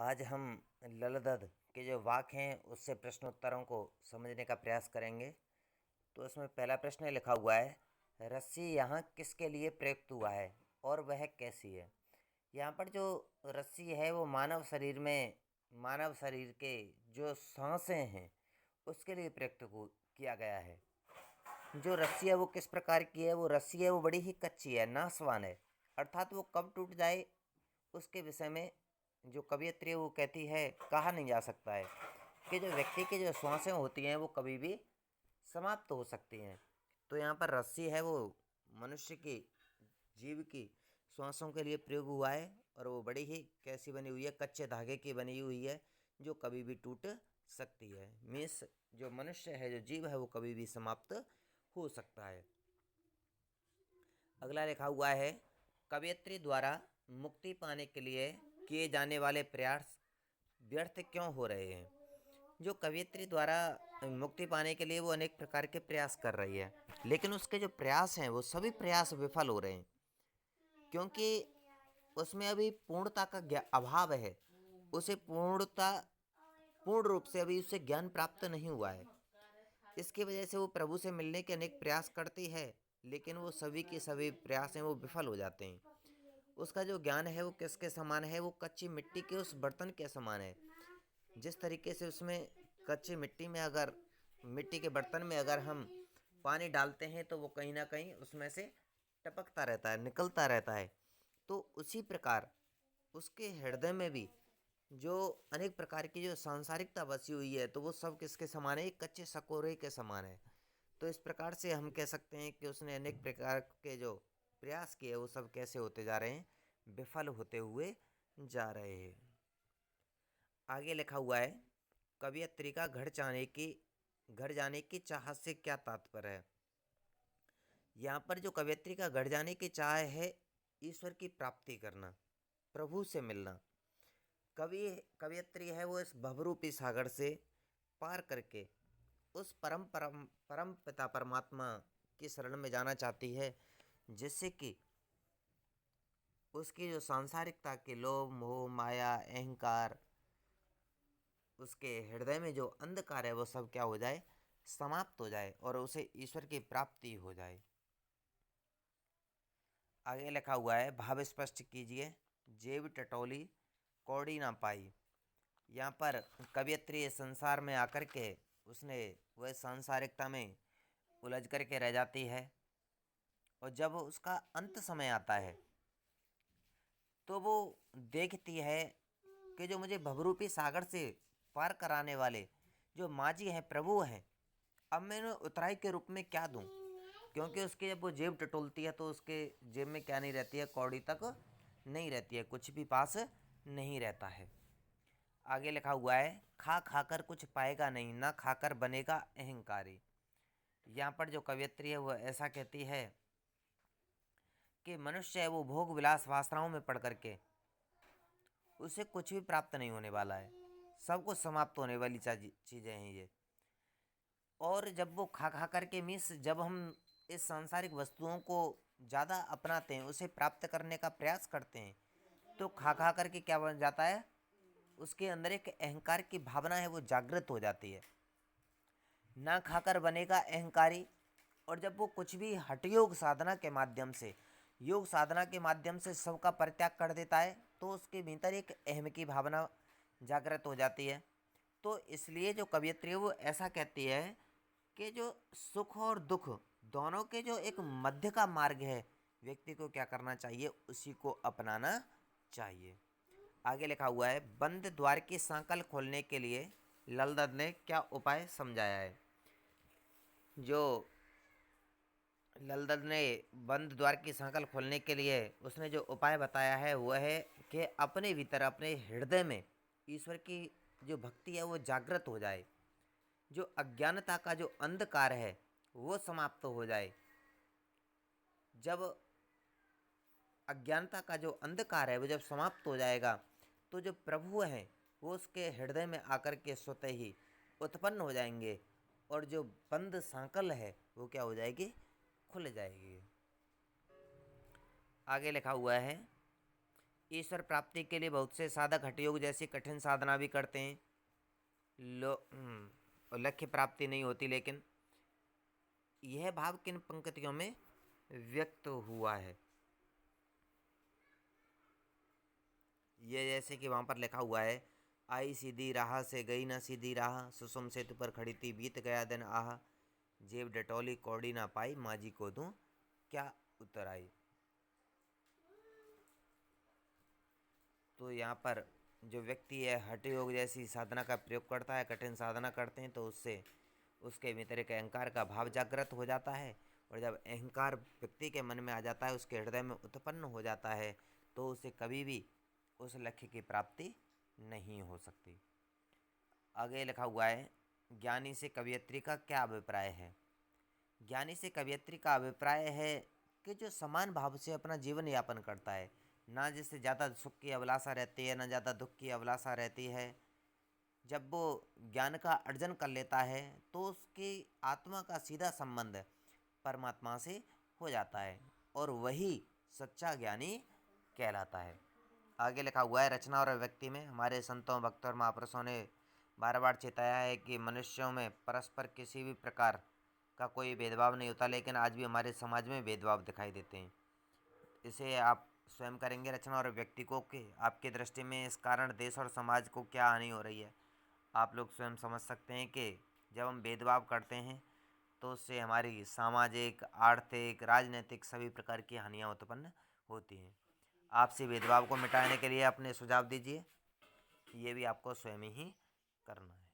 आज हम ललदद के जो वाक्य हैं उससे प्रश्नोत्तरों को समझने का प्रयास करेंगे। तो इसमें पहला प्रश्न लिखा हुआ है, रस्सी यहाँ किसके लिए प्रयुक्त हुआ है और वह कैसी है। यहाँ पर जो रस्सी है वो मानव शरीर के जो सांसें हैं उसके लिए प्रयुक्त किया गया है। जो रस्सी है वो किस प्रकार की है, वो रस्सी है वो बड़ी ही कच्ची है, नासवान है, अर्थात वो कब टूट जाए उसके विषय में जो कवियत्री वो कहती है कहा नहीं जा सकता है कि जो व्यक्ति की जो श्वासें होती हैं वो कभी भी समाप्त हो सकती हैं। तो यहाँ पर रस्सी है वो मनुष्य की जीव की श्वासों के लिए प्रयोग हुआ है और वो बड़ी ही कैसी बनी हुई है, कच्चे धागे की बनी हुई है जो कभी भी टूट सकती है। मीन्स जो मनुष्य है, जो जीव है, वो कभी भी समाप्त हो सकता है। अगला लिखा हुआ है, कवयित्री द्वारा मुक्ति पाने के लिए किए जाने वाले प्रयास व्यर्थ क्यों हो रहे हैं। जो कवयित्री द्वारा मुक्ति पाने के लिए वो अनेक प्रकार के प्रयास कर रही है, लेकिन उसके जो प्रयास हैं वो सभी प्रयास विफल हो रहे हैं, क्योंकि उसमें अभी पूर्णता का अभाव है। उसे पूर्ण रूप से अभी उससे ज्ञान प्राप्त नहीं हुआ है। इसकी वजह से वो प्रभु से मिलने के अनेक प्रयास करती है, लेकिन वो सभी के सभी प्रयास हैं वो विफल हो जाते हैं। उसका जो ज्ञान है वो किसके समान है, वो कच्ची मिट्टी के उस बर्तन के समान है। जिस तरीके से उसमें कच्ची मिट्टी के बर्तन में अगर हम पानी डालते हैं तो वो कहीं ना कहीं उसमें से टपकता रहता है, निकलता रहता है। तो उसी प्रकार उसके हृदय में भी जो अनेक प्रकार की जो सांसारिकता बसी हुई है, तो वो सब किसके समान है, एक कच्चे सकोरे के समान है। तो इस प्रकार से हम कह सकते हैं कि उसने अनेक प्रकार के जो प्रयास किए वो सब कैसे होते जा रहे हैं, विफल होते हुए जा रहे हैं। आगे लिखा हुआ है, कवियत्री का घर जाने की चाहत से क्या तात्पर्य है। यहाँ पर जो कवियत्री का घर जाने की चाह है, ईश्वर की प्राप्ति करना, प्रभु से मिलना। कवियत्री है वो इस भवरूपी सागर से पार करके उस परम पिता परमात्मा की शरण में जाना चाहती है, जिससे कि उसकी जो सांसारिकता के लोभ मोह माया अहंकार, उसके हृदय में जो अंधकार है वो सब क्या हो जाए, समाप्त हो जाए और उसे ईश्वर की प्राप्ति हो जाए। आगे लिखा हुआ है, भाव स्पष्ट कीजिए, जेब टटोली कौड़ी ना पाई। यहाँ पर कवियत्री संसार में आकर के उसने वह सांसारिकता में उलझ करके रह जाती है, और जब उसका अंत समय आता है तो वो देखती है कि जो मुझे भवरूपी सागर से पार कराने वाले जो माझी हैं, प्रभु हैं, अब मैं उन्हें उतराई के रूप में क्या दूं। क्योंकि उसकी जब वो जेब टटोलती है तो उसके जेब में क्या नहीं रहती है, कौड़ी तक नहीं रहती है, कुछ भी पास नहीं रहता है। आगे लिखा हुआ है, खा खाकर कुछ पाएगा नहीं, ना खाकर बनेगा अहंकारी। यहाँ पर जो कवियत्री है वो ऐसा कहती है कि मनुष्य है वो भोग विलास वासनाओं में पड़ करके उसे कुछ भी प्राप्त नहीं होने वाला है, सब कुछ समाप्त होने वाली चीज़ें हैं ये। और जब वो खा खा करके जब हम इस सांसारिक वस्तुओं को ज़्यादा अपनाते हैं, उसे प्राप्त करने का प्रयास करते हैं, तो खा खा करके क्या बन जाता है, उसके अंदर एक अहंकार की भावना है वो जागृत हो जाती है। ना खाकर बनेगा अहंकारी। और जब वो कुछ भी हठयोग साधना के माध्यम से, योग साधना के माध्यम से सबका परित्याग कर देता है, तो उसके भीतर एक अहम की भावना जागृत हो जाती है। तो इसलिए जो कवियत्री है वो ऐसा कहती है कि जो सुख और दुख दोनों के जो एक मध्य का मार्ग है, व्यक्ति को क्या करना चाहिए, उसी को अपनाना चाहिए। आगे लिखा हुआ है, बंद द्वार की सांकल खोलने के लिए ललदद ने क्या उपाय समझाया है। जो ललदद ने बंद द्वार की सांकल खोलने के लिए उसने जो उपाय बताया है वह है कि अपने भीतर, अपने हृदय में ईश्वर की जो भक्ति है वो जागृत हो जाए, जो अज्ञानता का जो अंधकार है वो समाप्त हो जाए। जब अज्ञानता का जो अंधकार है वो जब समाप्त हो जाएगा, तो जो प्रभु हैं वो उसके हृदय में आकर के स्वतः ही उत्पन्न हो जाएंगे, और जो बंद सांकल है वो क्या हो जाएगी, खुल जाएगी। आगे लिखा हुआ है, ईश्वर प्राप्ति के लिए बहुत से साधक हठयोग जैसी कठिन साधना भी करते हैं, और लक्ष्य प्राप्ति नहीं होती। लेकिन यह भाव किन पंक्तियों में व्यक्त हुआ है? ये जैसे कि वहाँ पर लिखा हुआ है, आई सीधी राह से गई ना सीधी राह, सुसुम सेतु पर खड़ी थी बीत गया दिन आह, जेब डटोली कौड़ी ना पाई, माजी को दूं क्या उतर आई। तो यहाँ पर जो व्यक्ति है हठ योग जैसी साधना का प्रयोग करता है, कठिन साधना करते हैं, तो उससे उसके भीतर एक अहंकार का भाव जागृत हो जाता है। और जब अहंकार व्यक्ति के मन में आ जाता है, उसके हृदय में उत्पन्न हो जाता है, तो उसे कभी भी उस लक्ष्य की प्राप्ति नहीं हो सकती। आगे लिखा हुआ है, ज्ञानी से कवयित्री का क्या अभिप्राय है? ज्ञानी से कवयित्री का अभिप्राय है कि जो समान भाव से अपना जीवन यापन करता है, ना जिससे ज़्यादा सुख की अभिलाषा रहती है, ना ज़्यादा दुख की अभिलाषा रहती है। जब वो ज्ञान का अर्जन कर लेता है, तो उसकी आत्मा का सीधा संबंध परमात्मा से हो जाता है, और वही सच्चा ज्ञानी कहलाता है। आगे लिखा हुआ है, रचना और व्यक्ति में हमारे संतों, भक्तों और महापुरुषों ने बार बार चेताया है कि मनुष्यों में परस्पर किसी भी प्रकार का कोई भेदभाव नहीं होता, लेकिन आज भी हमारे समाज में भेदभाव दिखाई देते हैं। इसे आप स्वयं करेंगे, रचना और व्यक्ति को, कि आपकी दृष्टि में इस कारण देश और समाज को क्या हानि हो रही है। आप लोग स्वयं समझ सकते हैं कि जब हम भेदभाव करते हैं, तो उससे हमारी सामाजिक, आर्थिक, राजनीतिक सभी प्रकार की हानियाँ उत्पन्न होती हैं। आपसी भेदभाव को मिटाने के लिए अपने सुझाव दीजिए, ये भी आपको स्वयं ही करना है।